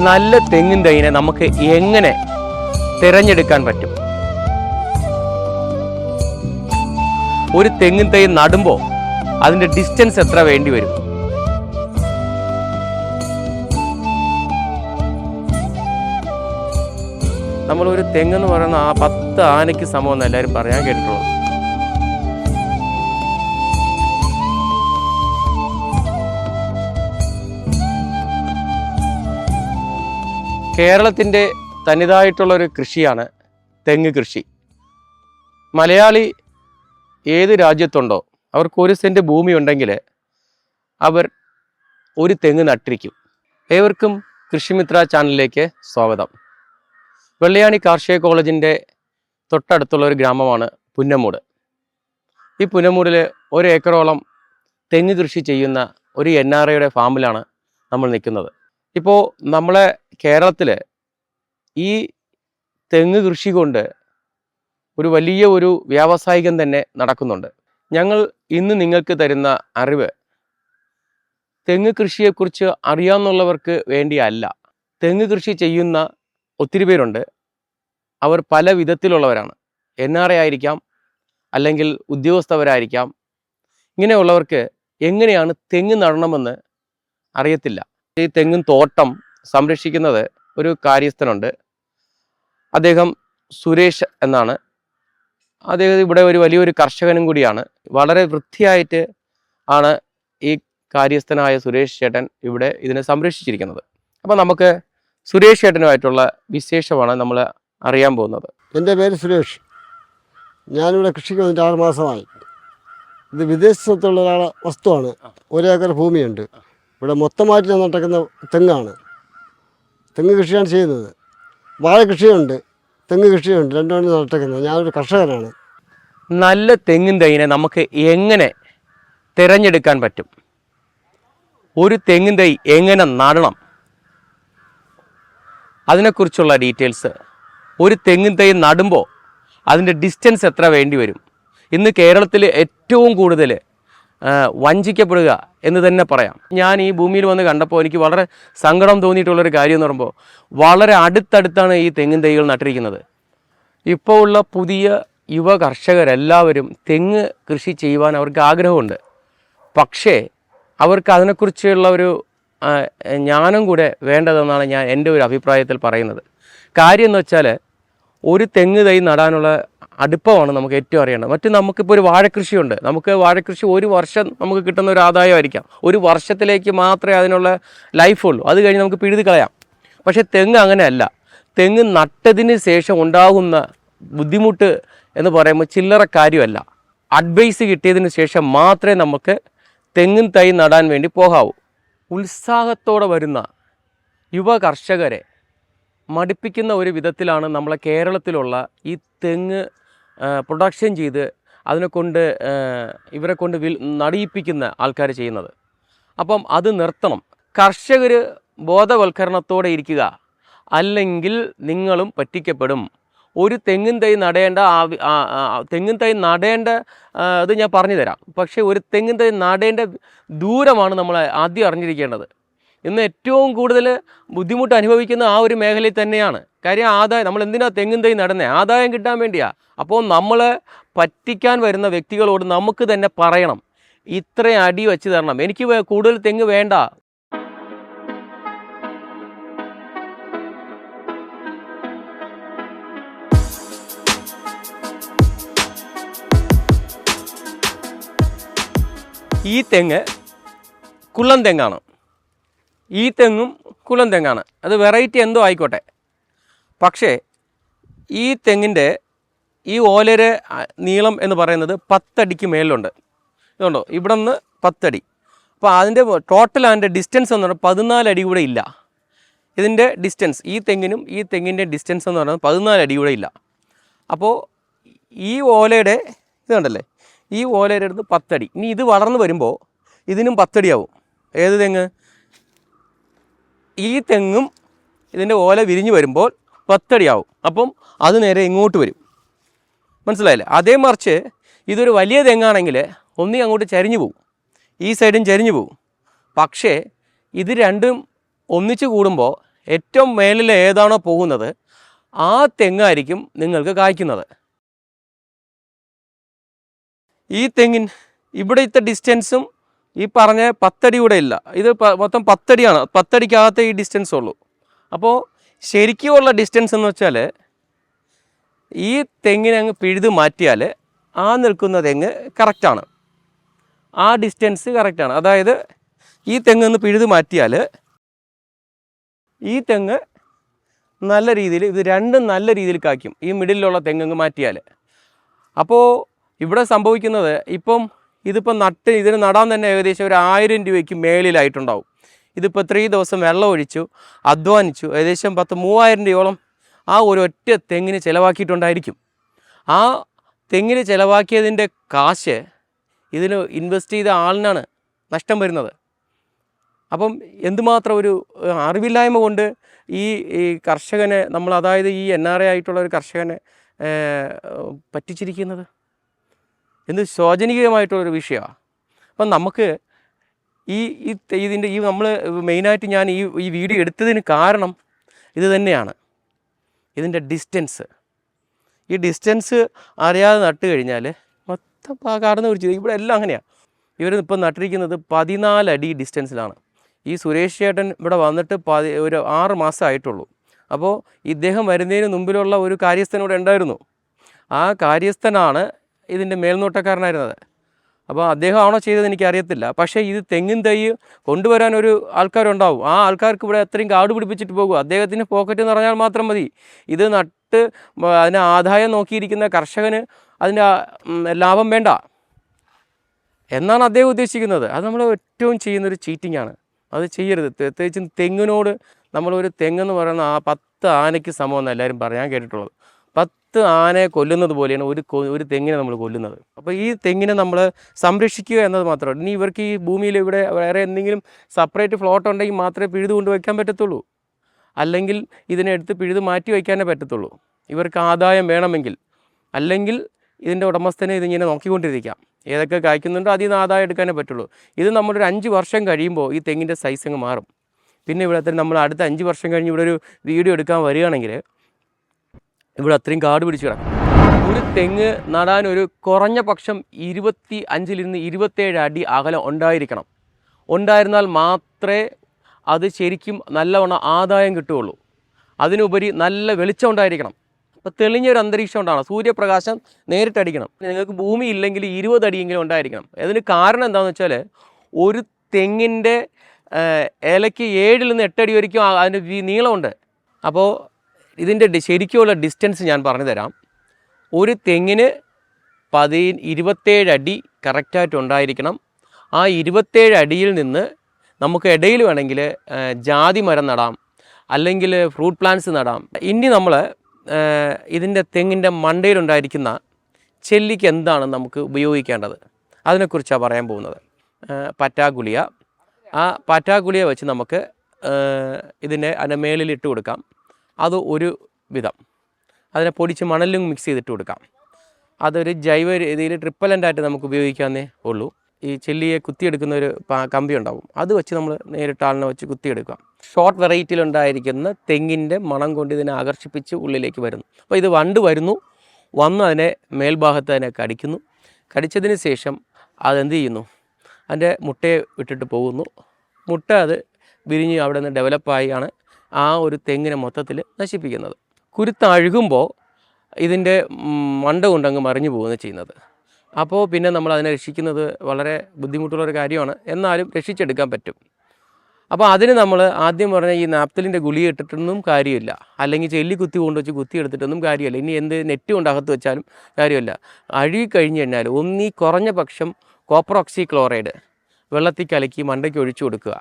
നല്ല തെങ്ങിൻ തൈനെ നമുക്ക് എങ്ങനെ തിരഞ്ഞെടുക്കാൻ പറ്റും? ഒരു തെങ്ങിൻ തൈ നടുമ്പോൾ അതിൻ്റെ ഡിസ്റ്റൻസ് എത്ര വേണ്ടി വരും? നമ്മളൊരു തെങ്ങെന്ന് പറയുന്ന 10 ആനയ്ക്ക് സമമെന്ന് എല്ലാവരും പറയാൻ കേട്ടിട്ടുള്ളത്. കേരളത്തിൻ്റെ തനതായിട്ടുള്ളൊരു കൃഷിയാണ് തെങ്ങ് കൃഷി. മലയാളി ഏത് രാജ്യത്തുണ്ടോ അവർക്ക് 1 സെൻറ്റ് ഭൂമി ഉണ്ടെങ്കിൽ അവർ ഒരു തെങ്ങ് നട്ടിരിക്കും. ഏവർക്കും കൃഷിമിത്ര ചാനലിലേക്ക് സ്വാഗതം. വെള്ളിയാണി കാർഷിക കോളേജിൻ്റെ തൊട്ടടുത്തുള്ള ഒരു ഗ്രാമമാണ് പുന്നമൂട്. ഈ പുന്നമൂടിൽ 1 ഏക്കറോളം തെങ്ങ് കൃഷി ചെയ്യുന്ന ഒരു NRIയുടെ ഫാമിലാണ് നമ്മൾ നിൽക്കുന്നത്. ഇപ്പോൾ നമ്മളെ കേരളത്തിൽ ഈ തെങ്ങ് കൃഷി കൊണ്ട് ഒരു വലിയ ഒരു വ്യാവസായികം തന്നെ നടക്കുന്നുണ്ട്. ഞങ്ങൾ ഇന്ന് നിങ്ങൾക്ക് തരുന്ന അറിവ് തെങ്ങ് കൃഷിയെക്കുറിച്ച് അറിയാമെന്നുള്ളവർക്ക് വേണ്ടിയല്ല. തെങ്ങ് കൃഷി ചെയ്യുന്ന ഒത്തിരി പേരുണ്ട്. അവർ പല വിധത്തിലുള്ളവരാണ്. NRI ആയിരിക്കാം, അല്ലെങ്കിൽ ഉദ്യോഗസ്ഥവരായിരിക്കാം. ഇങ്ങനെയുള്ളവർക്ക് എങ്ങനെയാണ് തെങ്ങ് നടണമെന്ന് അറിയത്തില്ല. ഈ തെങ്ങും തോട്ടം സംരക്ഷിക്കുന്നത് ഒരു കാര്യസ്ഥനുണ്ട്. അദ്ദേഹം സുരേഷ് എന്നാണ്. അദ്ദേഹം ഇവിടെ ഒരു വലിയൊരു കർഷകനും കൂടിയാണ്. വളരെ വൃത്തിയായിട്ട് ആണ് ഈ കാര്യസ്ഥനായ സുരേഷ് ചേട്ടൻ ഇവിടെ ഇതിനെ സംരക്ഷിച്ചിരിക്കുന്നത്. അപ്പോൾ നമുക്ക് സുരേഷ് ചേട്ടനുമായിട്ടുള്ള വിശേഷമാണ് നമ്മൾ അറിയാൻ പോകുന്നത്. എൻ്റെ പേര് സുരേഷ്. ഞാനിവിടെ കൃഷിക്ക് വന്നിട്ട് 6 മാസമായി. ഇത് വിദേശത്തുള്ള ഒരാളെ വസ്തുവാണ്. 1 ഏക്കർ ഭൂമിയുണ്ട്. ഇവിടെ മൊത്തമായിട്ട് ഞാൻ നട്ടക്കുന്ന തെങ്ങാണ്. തെങ്ങ് കൃഷിയാണ് ചെയ്യുന്നത്. വാഴ കൃഷിയുണ്ട്, തെങ്ങ് കൃഷിയുണ്ട്. രണ്ടുമാണ് നട്ടക്കുന്നത്. ഞാനൊരു കർഷകനാണ്. നല്ല തെങ്ങിൻ തൈനെ നമുക്ക് എങ്ങനെ തിരഞ്ഞെടുക്കാൻ പറ്റും? ഒരു തെങ്ങിൻ തൈ എങ്ങനെ നടണം? അതിനെക്കുറിച്ചുള്ള ഡീറ്റെയിൽസ്. ഒരു തെങ്ങിൻ തൈ നടുമ്പോൾ അതിൻ്റെ ഡിസ്റ്റൻസ് എത്ര വേണ്ടി വരും? ഇന്ന് കേരളത്തിൽ ഏറ്റവും കൂടുതൽ വഞ്ചിക്കപ്പെടുക എന്ന് തന്നെ പറയാം. ഞാൻ ഈ ഭൂമിയിൽ വന്ന് കണ്ടപ്പോൾ എനിക്ക് വളരെ സങ്കടം തോന്നിയിട്ടുള്ളൊരു കാര്യം എന്ന് പറയുമ്പോൾ, വളരെ അടുത്തടുത്താണ് ഈ തെങ്ങിൻ തൈകൾ നട്ടിരിക്കുന്നത്. ഇപ്പോൾ ഉള്ള പുതിയ യുവ കർഷകരെല്ലാവരും തെങ്ങ് കൃഷി ചെയ്യുവാൻ അവർക്ക് ആഗ്രഹമുണ്ട്. പക്ഷേ അവർക്ക് അതിനെക്കുറിച്ചുള്ള ഒരു ജ്ഞാനം കൂടെ വേണ്ടതെന്നാണ് ഞാൻ എൻ്റെ ഒരു അഭിപ്രായത്തിൽ പറയുന്നത്. കാര്യം എന്ന് വെച്ചാൽ, ഒരു തെങ്ങ് തൈ നടാനുള്ള അടുപ്പമാണ് നമുക്ക് ഏറ്റവും അറിയേണ്ടത്. മറ്റ് നമുക്കിപ്പോൾ ഒരു വാഴക്കൃഷിയുണ്ട്. നമുക്ക് വാഴക്കൃഷി 1 വർഷം നമുക്ക് കിട്ടുന്ന ഒരു ആദായമായിരിക്കാം. 1 വർഷത്തിലേക്ക് മാത്രമേ അതിനുള്ള ലൈഫുള്ളൂ. അത് കഴിഞ്ഞ് നമുക്ക് പിഴുതി കളയാം. പക്ഷേ തെങ്ങ് അങ്ങനെയല്ല. തെങ്ങ് നട്ടതിന് ശേഷം ഉണ്ടാകുന്ന ബുദ്ധിമുട്ട് എന്ന് പറയുമ്പോൾ ചില്ലറ കാര്യമല്ല. അഡ്വൈസ് കിട്ടിയതിന് ശേഷം മാത്രമേ നമുക്ക് തെങ്ങിൻ തൈ നടാൻ വേണ്ടി പോകാവൂ. ഉത്സാഹത്തോടെ വരുന്ന യുവ കർഷകരെ മടുപ്പിക്കുന്ന ഒരു വിധത്തിലാണ് നമ്മളെ കേരളത്തിലുള്ള ഈ തെങ്ങ് പ്രൊഡക്ഷൻ ചെയ്ത് ഇവരെ കൊണ്ട് നടിയിപ്പിക്കുന്ന ആൾക്കാർ ചെയ്യുന്നത്. അപ്പം അത് നിർത്തണം. കർഷകർ ബോധവൽക്കരണത്തോടെ ഇരിക്കുക, അല്ലെങ്കിൽ നിങ്ങളും പറ്റിക്കപ്പെടും. ഒരു തെങ്ങിൻ തൈ നടേണ്ട അത് ഞാൻ പറഞ്ഞു തരാം. പക്ഷേ ഒരു തെങ്ങിൻ തൈ നടേണ്ട ദൂരമാണ് നമ്മൾ ആദ്യം അറിഞ്ഞിരിക്കേണ്ടത്. ഇന്ന് ഏറ്റവും കൂടുതൽ ബുദ്ധിമുട്ട് അനുഭവിക്കുന്ന ആ ഒരു മേഖലയിൽ തന്നെയാണ്. കാര്യം ആദായം. നമ്മൾ എന്തിനാണ് തെങ്ങിൻ തൈ നടുന്നത്? ആദായം കിട്ടാൻ വേണ്ടിയാണ്. അപ്പോൾ നമ്മൾ പറ്റിക്കാൻ വരുന്ന വ്യക്തികളോട് നമുക്ക് തന്നെ പറയണം, ഇത്രയും അടി വെച്ച് തരണം, എനിക്ക് കൂടുതൽ തെങ്ങ് വേണ്ട. ഈ തെങ്ങ് കുള്ളൻ തെങ്ങാണ്. ഈ തെങ്ങും കുള്ളൻ തെങ്ങാണ്. അത് വെറൈറ്റി എന്തോ ആയിക്കോട്ടെ. പക്ഷേ ഈ തെങ്ങിൻ്റെ ഈ ഓലയുടെ നീളം എന്ന് പറയുന്നത് 10 അടിക്ക് മേലുണ്ട്. ഇതുണ്ടോ, ഇവിടെ നിന്ന് 10 അടി. അപ്പോൾ അതിൻ്റെ അതിൻ്റെ ഡിസ്റ്റൻസ് എന്ന് പറഞ്ഞാൽ 14 അടി കൂടെ ഇല്ല. ഇതിൻ്റെ ഡിസ്റ്റൻസ്, ഈ തെങ്ങിനും ഈ തെങ്ങിൻ്റെ ഡിസ്റ്റൻസ് എന്ന് പറയുന്നത് 14 അടി കൂടെ ഇല്ല. അപ്പോൾ ഈ ഓലയുടെ ഇത് കണ്ടല്ലേ, ഈ ഓലയുടെ അടുത്ത് 10 അടി. ഇനി ഇത് വളർന്നു വരുമ്പോൾ ഇതിനും 10 അടിയാവും. ഏത് തെങ്ങ്? ഈ തെങ്ങും ഇതിൻ്റെ ഓല വിരിഞ്ഞ് വരുമ്പോൾ 10 അടിയാവും. അപ്പം അത് നേരെ ഇങ്ങോട്ട് വരും. മനസ്സിലായില്ലേ? അതേ മറിച്ച് ഇതൊരു വലിയ തെങ്ങാണെങ്കിൽ ഒന്നി അങ്ങോട്ട് ചരിഞ്ഞു പോവും, ഈ സൈഡും ചരിഞ്ഞു പോവും. പക്ഷേ ഇത് രണ്ടും ഒന്നിച്ച് കൂടുമ്പോൾ ഏറ്റവും മേലിൽ ഏതാണോ പോകുന്നത് ആ തെങ്ങായിരിക്കും നിങ്ങൾക്ക് കായ്ക്കുന്നത്. ഈ തെങ്ങിൻ ഇവിടുത്തെ ഡിസ്റ്റൻസും ഈ പറഞ്ഞ 10 അടി കൂടെ ഇല്ല, ഇത് മൊത്തം 10 അടിയാണ്. 10 അടിക്കകത്ത് ഈ ഡിസ്റ്റൻസ് ഉള്ളൂ. അപ്പോൾ ശരിക്കുമുള്ള ഡിസ്റ്റൻസ് എന്ന് വെച്ചാൽ ഈ തെങ്ങിനെ അങ്ങ് പിഴുത് മാറ്റിയാൽ ആ നിൽക്കുന്ന തെങ്ങ് കറക്റ്റാണ്, ആ ഡിസ്റ്റൻസ് കറക്റ്റാണ്. അതായത് ഈ തെങ്ങ് ഒന്ന് പിഴുത് മാറ്റിയാൽ ഈ തെങ്ങ് നല്ല രീതിയിൽ, ഇത് രണ്ടും നല്ല രീതിയിൽ കായ്ക്കും, ഈ മിഡിലുള്ള തെങ്ങ് മാറ്റിയാൽ. അപ്പോൾ ഇവിടെ സംഭവിക്കുന്നത്, ഇതിപ്പം ഇതിന് നടാൻ തന്നെ ഏകദേശം ഒരു 1000 രൂപയ്ക്ക് മേളിലായിട്ടുണ്ടാവും. ഇതിപ്പോൾ 3 ദിവസം വെള്ളം ഒഴിച്ചു അധ്വാനിച്ചു ഏകദേശം 3000 രൂപയോളം ആ ഒരു ഒറ്റ തെങ്ങിന് ചിലവാക്കിയിട്ടുണ്ടായിരിക്കും. ആ തെങ്ങിന് ചിലവാക്കിയതിൻ്റെ കാശ് ഇതിന് ഇൻവെസ്റ്റ് ചെയ്ത ആളിനാണ് നഷ്ടം വരുന്നത്. അപ്പം എന്തുമാത്രം ഒരു അറിവില്ലായ്മ കൊണ്ട് ഈ കർഷകനെ അതായത് ഈ NRA ആയിട്ടുള്ള ഒരു കർഷകനെ പറ്റിച്ചിരിക്കുന്നത് എന്ത് ശോചനീയമായിട്ടുള്ളൊരു വിഷയമാണ്. അപ്പം നമുക്ക് നമ്മൾ മെയിനായിട്ട് ഞാൻ ഈ വീഡിയോ എടുത്തതിന് കാരണം ഇത് തന്നെയാണ്, ഇതിൻ്റെ ഡിസ്റ്റൻസ്. ഈ ഡിസ്റ്റൻസ് അറിയാതെ നട്ട് കഴിഞ്ഞാൽ മൊത്തം കടന്നു പിടിച്ചു. ഇവിടെ എല്ലാം അങ്ങനെയാണ്. ഇവരിപ്പം നട്ടിരിക്കുന്നത് 14 അടി ഡിസ്റ്റൻസിലാണ്. ഈ സുരേഷ് ചേട്ടൻ ഇവിടെ വന്നിട്ട് ഒരു 6 മാസമായിട്ടുള്ളൂ. അപ്പോൾ ഇദ്ദേഹം വരുന്നതിന് മുമ്പിലുള്ള ഒരു കാര്യസ്ഥൻ ഇവിടെ ഉണ്ടായിരുന്നു. ആ കാര്യസ്ഥനാണ് ഇതിൻ്റെ മേൽനോട്ടക്കാരനായിരുന്നത്. അപ്പോൾ അദ്ദേഹമാണോ ചെയ്തത് എനിക്കറിയത്തില്ല. പക്ഷേ ഇത് തെങ്ങിൻ തൈ കൊണ്ടുവരാൻ ഒരു ആൾക്കാരുണ്ടാവും. ആ ആൾക്കാർക്ക് ഇവിടെ എത്രയും കാട് പിടിപ്പിച്ചിട്ട് പോകും. അദ്ദേഹത്തിന് പോക്കറ്റ് എന്ന് പറഞ്ഞാൽ മാത്രം മതി. ഇത് നട്ട് അതിന് ആദായം നോക്കിയിരിക്കുന്ന കർഷകന് അതിൻ്റെ ലാഭം വേണ്ട എന്നാണ് അദ്ദേഹം ഉദ്ദേശിക്കുന്നത്. അത് നമ്മൾ ഏറ്റവും ചെയ്യുന്നൊരു ചീറ്റിങ്ങാണ്. അത് ചെയ്യരുത്. പ്രത്യേകിച്ചും തെങ്ങിനോട് നമ്മളൊരു തെങ്ങെന്ന് പറയുന്ന 10 ആനയ്ക്ക് സമമെന്ന് എല്ലാവരും പറയാൻ കേട്ടിട്ടുള്ളത്. 10 ആനയെ കൊല്ലുന്നത് പോലെയാണ് ഒരു തെങ്ങിനെ നമ്മൾ കൊല്ലുന്നത്. അപ്പോൾ ഈ തെങ്ങിനെ നമ്മൾ സംരക്ഷിക്കുക എന്നത് മാത്രമല്ല. ഇനി ഇവർക്ക് ഈ ഭൂമിയിൽ ഇവിടെ വേറെ എന്തെങ്കിലും സെപ്പറേറ്റ് ഫ്ലോട്ട് ഉണ്ടെങ്കിൽ മാത്രമേ പിഴുത് കൊണ്ട് വയ്ക്കാൻ പറ്റത്തുള്ളൂ. അല്ലെങ്കിൽ ഇതിനെ എടുത്ത് പിഴുത് മാറ്റി വയ്ക്കാനേ പറ്റത്തുള്ളൂ ഇവർക്ക് ആദായം വേണമെങ്കിൽ. അല്ലെങ്കിൽ ഇതിൻ്റെ ഉടമസ്ഥനെ ഇതിങ്ങനെ നോക്കിക്കൊണ്ടിരിക്കാം, ഏതൊക്കെ കായ്ക്കുന്നുണ്ടോ അതിൽ നിന്ന് ആദായം എടുക്കാനേ പറ്റുള്ളൂ. ഇത് നമ്മളൊരു 5 വർഷം കഴിയുമ്പോൾ ഈ തെങ്ങിൻ്റെ സൈസ് അങ്ങ് മാറും. പിന്നെ ഇവിടെ നമ്മൾ അടുത്ത 5 വർഷം കഴിഞ്ഞ് ഇവിടെ ഒരു വീഡിയോ എടുക്കാൻ വരികയാണെങ്കിൽ ഇവിടെ അത്രയും കാട് പിടിച്ച് കിടക്കും. ഒരു തെങ്ങ് നടാൻ ഒരു കുറഞ്ഞ പക്ഷം 25 നിന്ന് 27 അടി അകലം ഉണ്ടായിരിക്കണം. ഉണ്ടായിരുന്നാൽ മാത്രമേ അത് ശരിക്കും നല്ലവണ്ണം ആദായം കിട്ടുകയുള്ളൂ. അതിനുപരി നല്ല വെളിച്ചം ഉണ്ടായിരിക്കണം. അപ്പോൾ തെളിഞ്ഞൊരു അന്തരീക്ഷം ഉണ്ടാകണം, സൂര്യപ്രകാശം നേരിട്ടടിക്കണം. നിങ്ങൾക്ക് ഭൂമി ഇല്ലെങ്കിൽ 20 അടിയെങ്കിലും ഉണ്ടായിരിക്കണം. അതിന് കാരണം എന്താണെന്ന് വെച്ചാൽ ഒരു തെങ്ങിൻ്റെ ഇലയ്ക്ക് 7 നിന്ന് 8 അടി വரைക്കും അതിൻ്റെ നീളമുണ്ട്. അപ്പോൾ ഇതിൻ്റെ ശരിക്കുള്ള ഡിസ്റ്റൻസ് ഞാൻ പറഞ്ഞു തരാം. ഒരു തെങ്ങിന് 27 അടി കറക്റ്റായിട്ട് ഉണ്ടായിരിക്കണം. ആ 27 അടിയിൽ നിന്ന് നമുക്ക് ഇടയിൽ വേണമെങ്കിൽ ജാതി മരം നടാം, അല്ലെങ്കിൽ ഫ്രൂട്ട് പ്ലാന്റ്സ് നടാം. ഇനി നമ്മൾ ഇതിൻ്റെ തെങ്ങിൻ്റെ മണ്ടയിലുണ്ടായിരിക്കുന്ന ചെല്ലിക്ക് എന്താണ് നമുക്ക് ഉപയോഗിക്കേണ്ടത് അതിനെക്കുറിച്ചാണ് പറയാൻ പോകുന്നത്. പറ്റാഗുളിയ. ആ പറ്റാഗുളിയ വെച്ച് നമുക്ക് അതിൻ്റെ മേളിൽ ഇട്ട് കൊടുക്കാം. അത് ഒരു വിധം. അതിനെ പൊടിച്ച് മണലും മിക്സ് ചെയ്തിട്ട് കൊടുക്കാം. അതൊരു ജൈവ രീതിയിൽ ട്രിപ്പലൻ്റായിട്ട് നമുക്ക് ഉപയോഗിക്കാവുന്നേ ഉള്ളൂ. ഈ ചെല്ലിയെ കുത്തിയെടുക്കുന്ന ഒരു കമ്പി ഉണ്ടാവും, അത് വെച്ച് നമ്മൾ നേരിട്ട് ആളിനെ വെച്ച് കുത്തിയെടുക്കാം. ഷോർട്ട് വെറൈറ്റിയിലുണ്ടായിരിക്കുന്ന തെങ്ങിൻ്റെ മണം കൊണ്ട് ഇതിനെ ആകർഷിപ്പിച്ച് ഉള്ളിലേക്ക് വരുന്നു. അപ്പോൾ ഇത് വണ്ട് വന്ന് അതിനെ മേൽഭാഗത്ത് അതിനെ കടിക്കുന്നു. കടിച്ചതിന് ശേഷം അതെന്ത് ചെയ്യുന്നു, അതിൻ്റെ മുട്ടയെ വിട്ടിട്ട് പോകുന്നു. മുട്ട അത് വിരിഞ്ഞ് അവിടെ നിന്ന് ഡെവലപ്പായാണ് ആ ഒരു തെങ്ങിനെ മൊത്തത്തിൽ നശിപ്പിക്കുന്നത്. കുരുത്ത് അഴുകുമ്പോൾ ഇതിൻ്റെ മണ്ട കൊണ്ടങ്ങ് മറിഞ്ഞു പോകുന്നത് ചെയ്യുന്നത്. അപ്പോൾ പിന്നെ നമ്മൾ അതിനെ രക്ഷിക്കുന്നത് വളരെ ബുദ്ധിമുട്ടുള്ളൊരു കാര്യമാണ്, എന്നാലും രക്ഷിച്ചെടുക്കാൻ പറ്റും. അപ്പോൾ അതിന് നമ്മൾ ആദ്യം പറഞ്ഞ ഈ നാപ്തലിൻ്റെ ഗുളിക ഇട്ടിട്ടൊന്നും കാര്യമില്ല, അല്ലെങ്കിൽ ചെല്ലി കൊണ്ടുവച്ച് കുത്തിയെടുത്തിട്ടൊന്നും കാര്യമില്ല. ഇനി എന്ത് നെറ്റ് കൊണ്ട് അകത്ത് വെച്ചാലും കാര്യമില്ല. അഴുകി കഴിഞ്ഞ് കഴിഞ്ഞാൽ ഒന്നീ കുറഞ്ഞ പക്ഷം കോപ്പർ ഓക്സി ക്ലോറൈഡ് വെള്ളത്തിൽ കലക്കി മണ്ടയ്ക്ക് ഒഴിച്ചു കൊടുക്കുക.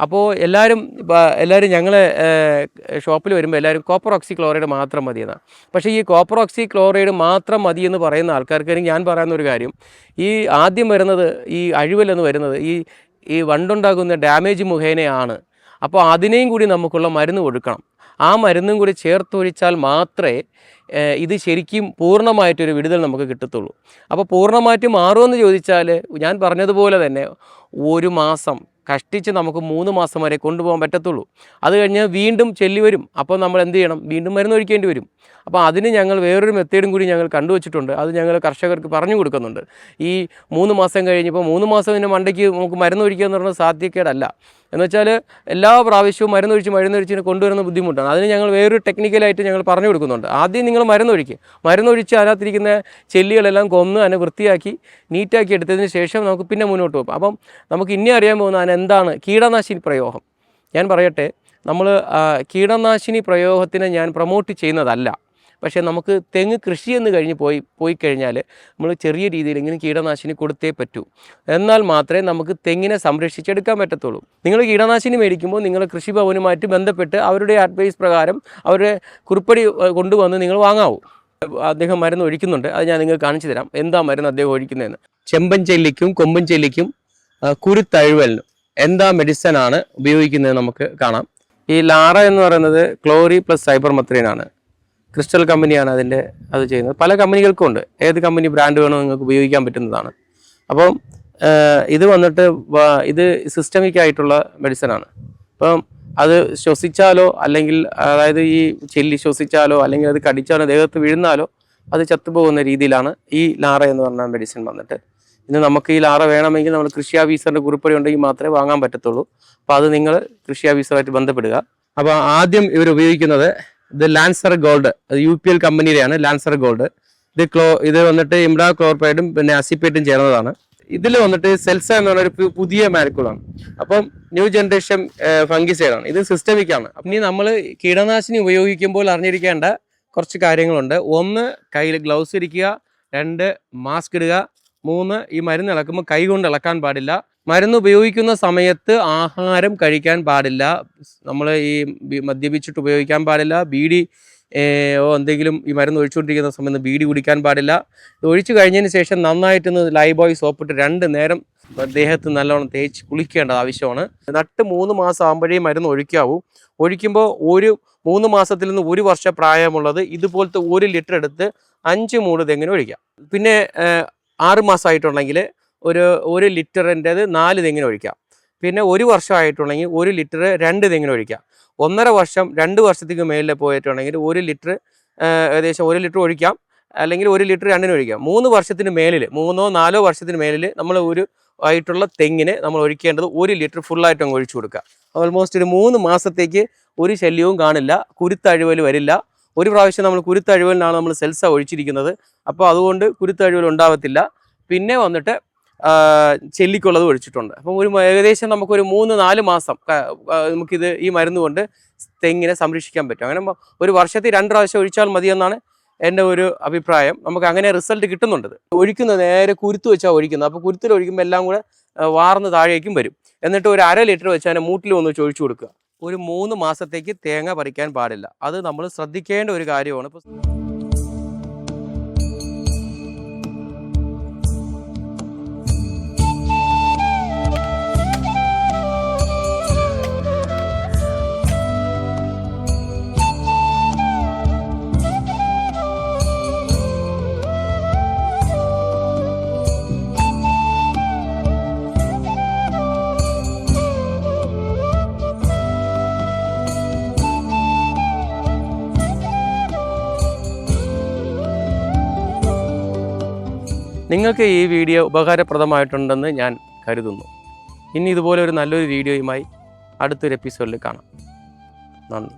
അപ്പോൾ എല്ലാവരും ഞങ്ങൾ ഷോപ്പിൽ വരുമ്പോൾ എല്ലാവരും കോപ്പർ ഓക്സി ക്ലോറൈഡ് മാത്രം മതിയെന്നാണ്. പക്ഷേ ഈ കോപ്പർ ഓക്സി ക്ലോറൈഡ് മാത്രം മതിയെന്ന് പറയുന്ന ആൾക്കാർക്ക് ഞാൻ പറയുന്ന ഒരു കാര്യം, ഈ ആദ്യം വരുന്നത് ഈ അഴുവലെന്ന് വരുന്നത് ഈ വണ്ടുണ്ടാകുന്ന ഡാമേജ് മുഖേനയാണ്. അപ്പോൾ അതിനെയും കൂടി നമുക്കുള്ള മരുന്ന് കൊടുക്കണം. ആ മരുന്നും കൂടി ചേർത്തൊഴിച്ചാൽ മാത്രമേ ഇത് ശരിക്കും പൂർണ്ണമായിട്ടൊരു വിടുതൽ നമുക്ക് കിട്ടത്തുള്ളൂ. അപ്പോൾ പൂർണ്ണമായിട്ട് മാറുമെന്ന് ചോദിച്ചാൽ ഞാൻ പറഞ്ഞതുപോലെ തന്നെ 1 മാസം കഷ്ടിച്ച് നമുക്ക് 3 മാസം വരെ കൊണ്ടുപോകാൻ പറ്റത്തുള്ളൂ. അത് കഴിഞ്ഞ് വീണ്ടും ചെല്ലി വരും. അപ്പോൾ നമ്മൾ എന്ത് ചെയ്യണം? വീണ്ടും മരുന്ന് ഒഴിക്കേണ്ടി വരും. അപ്പോൾ അതിന് ഞങ്ങൾ വേറൊരു മെത്തേഡും കൂടി ഞങ്ങൾ കണ്ടുവച്ചിട്ടുണ്ട്. അത് ഞങ്ങൾ കർഷകർക്ക് പറഞ്ഞു കൊടുക്കുന്നുണ്ട്. ഈ 3 മാസം കഴിഞ്ഞപ്പോൾ 3 മാസം ഇതിൻ്റെ മണ്ടയ്ക്ക് നമുക്ക് മരുന്ന് ഒഴിക്കുക എന്ന് പറയുന്നത് സാധ്യക്കേടല്ല. എന്ന് വെച്ചാൽ എല്ലാ പ്രാവശ്യവും മരുന്നൊഴിച്ചിന് കൊണ്ടുവരുന്ന ബുദ്ധിമുട്ടാണ്. അതിന് ഞങ്ങൾ വേറൊരു ടെക്നിക്കലായിട്ട് ഞങ്ങൾ പറഞ്ഞു കൊടുക്കുന്നുണ്ട്. ആദ്യം നിങ്ങൾ മരുന്നൊഴിച്ച് അതിനകത്തിരിക്കുന്ന ചെല്ലികളെല്ലാം കൊന്ന് അതിനെ വൃത്തിയാക്കി നീറ്റാക്കി എടുത്തതിന് ശേഷം നമുക്ക് പിന്നെ മുന്നോട്ട് പോകും. അപ്പം നമുക്ക് ഇനി അറിയാൻ പോകുന്ന എന്താണ് കീടനാശിനി പ്രയോഗം. ഞാൻ പറയട്ടെ, നമ്മൾ കീടനാശിനി പ്രയോഗത്തിനെ ഞാൻ പ്രൊമോട്ട് ചെയ്യുന്നതല്ല. പക്ഷേ നമുക്ക് തെങ്ങ് കൃഷി എന്ന് കഴിഞ്ഞ് പോയി കഴിഞ്ഞാൽ നമ്മൾ ചെറിയ രീതിയിലെങ്കിലും കീടനാശിനി കൊടുത്തേ പറ്റൂ. എന്നാൽ മാത്രമേ നമുക്ക് തെങ്ങിനെ സംരക്ഷിച്ചെടുക്കാൻ പറ്റത്തുള്ളൂ. നിങ്ങൾ കീടനാശിനി മേടിക്കുമ്പോൾ നിങ്ങൾ കൃഷിഭവനുമായിട്ട് ബന്ധപ്പെട്ട് അവരുടെ അഡ്വൈസ് പ്രകാരം അവരുടെ കുറിപ്പടി കൊണ്ടുവന്ന് നിങ്ങൾ വാങ്ങാവൂ. അദ്ദേഹം മരുന്ന് ഒഴിക്കുന്നുണ്ട്. അത് ഞാൻ നിങ്ങൾക്ക് കാണിച്ചു തരാം എന്താ മരുന്ന് അദ്ദേഹം ഒഴിക്കുന്നതെന്ന്. ചെമ്പൻ ചെല്ലിക്കും കൊമ്പൻ ചെല്ലിക്കും കുരുത്തഴുവലിനും എന്താ മെഡിസിനാണ് ഉപയോഗിക്കുന്നത് നമുക്ക് കാണാം. ഈ ലാറ എന്ന് പറയുന്നത് ക്ലോറി പ്ലസ് സൈബർമെത്രിനാണ്. ക്രിസ്റ്റൽ കമ്പനിയാണ് അത് ചെയ്യുന്നത്. പല കമ്പനികൾക്കും ഉണ്ട്. ഏത് കമ്പനി ബ്രാൻഡ് വേണോ നിങ്ങൾക്ക് ഉപയോഗിക്കാൻ പറ്റുന്നതാണ്. അപ്പം ഇത് വന്നിട്ട് ഇത് സിസ്റ്റമിക് ആയിട്ടുള്ള മെഡിസിനാണ്. അപ്പം അത് ശ്വസിച്ചാലോ അല്ലെങ്കിൽ അതായത് ഈ ചെല്ലി ശ്വസിച്ചാലോ അല്ലെങ്കിൽ അത് കടിച്ചാലോ ദേഹത്ത് വീഴുന്നാലോ അത് ചത്തുപോകുന്ന രീതിയിലാണ് ഈ ലാറ എന്ന് പറഞ്ഞ മെഡിസിൻ വന്നിട്ട്. ഇന്ന് നമുക്ക് ഈ ലാറ വേണമെങ്കിൽ നമ്മൾ കൃഷി ഓഫീസറിൻ്റെ കുറിപ്പടി ഉണ്ടെങ്കിൽ മാത്രമേ വാങ്ങാൻ പറ്റത്തുള്ളൂ. അപ്പോൾ അത് നിങ്ങൾ കൃഷി ഓഫീസറുമായിട്ട് ബന്ധപ്പെടുക. അപ്പോൾ ആദ്യം ഇവർ ഉപയോഗിക്കുന്നത് ഇത് ലാൻസർ ഗോൾഡ്, അത് UPL കമ്പനിയുടെയാണ് ലാൻസർ ഗോൾഡ്. ഇത് വന്നിട്ട് ഇംഡാക്ലോർപൈഡും പിന്നെ അസിപ്പേറ്റും ചേർന്നതാണ്. ഇതിൽ വന്നിട്ട് സെൽസ എന്ന് പറഞ്ഞ ഒരു പുതിയ മാരിക്കുളാണ്. അപ്പം ന്യൂ ജനറേഷൻ ഫംഗിസൈഡാണ്. ഇത് സിസ്റ്റമിക് ആണ്. ഇനി നമ്മൾ കീടനാശിനി ഉപയോഗിക്കുമ്പോൾ അറിഞ്ഞിരിക്കേണ്ട കുറച്ച് കാര്യങ്ങളുണ്ട്. 1 കയ്യിൽ ഗ്ലൗസ് ഇരിക്കുക, 2 മാസ്ക് ഇടുക, 3 ഈ മരുന്ന് ഇളക്കുമ്പോൾ കൈ കൊണ്ട് ഇളക്കാൻ പാടില്ല. മരുന്ന് ഉപയോഗിക്കുന്ന സമയത്ത് ആഹാരം കഴിക്കാൻ പാടില്ല. നമ്മൾ ഈ മദ്യപിച്ചിട്ട് ഉപയോഗിക്കാൻ പാടില്ല. ബീഡി എന്തെങ്കിലും ഈ മരുന്ന് ഒഴിച്ചുകൊണ്ടിരിക്കുന്ന സമയത്ത് ബീഡി കുടിക്കാൻ പാടില്ല. ഇത് ഒഴിച്ചു കഴിഞ്ഞതിന് ശേഷം നന്നായിട്ടൊന്ന് ലൈബോയ് സോപ്പിട്ട് 2 നേരം ദേഹത്ത് നല്ലോണം തേച്ച് കുളിക്കേണ്ടത് ആവശ്യമാണ്. നട്ട് 3 മാസം ആകുമ്പോഴേ മരുന്ന് ഒഴിക്കാവൂ. ഒഴിക്കുമ്പോൾ 3 മാസത്തിൽ നിന്ന് 1 വർഷം പ്രായമുള്ളത് ഇതുപോലത്തെ 1 ലിറ്റർ എടുത്ത് 5 മൂട് തെങ്ങിന് ഒഴിക്കാം. പിന്നെ 6 മാസമായിട്ടുണ്ടെങ്കിൽ ഒരു ലിറ്ററിൻ്റെത് 4 തെങ്ങിന് ഒഴിക്കാം. പിന്നെ 1 വർഷമായിട്ടുണ്ടെങ്കിൽ 1 ലിറ്റർ 2 തെങ്ങിന് ഒഴിക്കാം. 1.5 വർഷം 2 വർഷത്തേക്ക് മേലിൽ പോയിട്ടുണ്ടെങ്കിൽ 1 ലിറ്റർ ഏകദേശം 1 ലിറ്റർ ഒഴിക്കാം. അല്ലെങ്കിൽ 1 ലിറ്റർ 2 ഒഴിക്കാം. 3 വർഷത്തിന് മേലിൽ 3 or 4 വർഷത്തിന് മേലിൽ നമ്മൾ ആയിട്ടുള്ള തെങ്ങിന് നമ്മൾ ഒഴിക്കേണ്ടത് 1 ലിറ്റർ ഫുള്ളായിട്ട് അങ്ങ് ഒഴിച്ചു കൊടുക്കുക. ഓൾമോസ്റ്റ് ഒരു 3 മാസത്തേക്ക് ഒരു ശല്യവും കാണില്ല, കുരുത്തഴുവൽ വരില്ല. ഒരു പ്രാവശ്യം നമ്മൾ കുരുത്തഴുവലിനാണ് നമ്മൾ സെൽസ ഒഴിച്ചിരിക്കുന്നത്. അപ്പോൾ അതുകൊണ്ട് കുരുത്തഴുവൽ ഉണ്ടാവത്തില്ല. പിന്നെ വന്നിട്ട് ചെല്ലിക്കുള്ളത് ഒഴിച്ചിട്ടുണ്ട്. അപ്പം ഏകദേശം നമുക്കൊരു 3-4 മാസം നമുക്കിത് ഈ മരുന്ന് കൊണ്ട് തെങ്ങിനെ സംരക്ഷിക്കാൻ പറ്റും. അങ്ങനെ ഒരു വർഷത്തിൽ 2 പ്രാവശ്യം ഒഴിച്ചാൽ മതിയെന്നാണ് എൻ്റെ ഒരു അഭിപ്രായം. നമുക്ക് അങ്ങനെ റിസൾട്ട് കിട്ടുന്നുണ്ട്. ഒഴിക്കുന്നത് നേരെ കുരുത്ത് വെച്ചാൽ ഒഴിക്കുന്നത്. അപ്പോൾ കുരുത്തിൽ ഒഴിക്കുമ്പോൾ എല്ലാം കൂടെ വാർന്ന് താഴേക്കും വരും. എന്നിട്ട് ഒരു 1/2 ലിറ്റർ വെച്ച് അതിനെ മൂട്ടിൽ ഒന്ന് ഒഴിച്ചു കൊടുക്കുക. ഒരു 3 മാസത്തേക്ക് തേങ്ങ പറിക്കാൻ പാടില്ല. അത് നമ്മൾ ശ്രദ്ധിക്കേണ്ട ഒരു കാര്യമാണ്. നിങ്ങൾക്ക് ഈ വീഡിയോ ഉപകാരപ്രദമായിട്ടുണ്ടെന്ന് ഞാൻ കരുതുന്നു. ഇനി ഇതുപോലെ ഒരു നല്ലൊരു വീഡിയോയുമായി അടുത്തൊരു എപ്പിസോഡിൽ കാണാം. നന്ദി.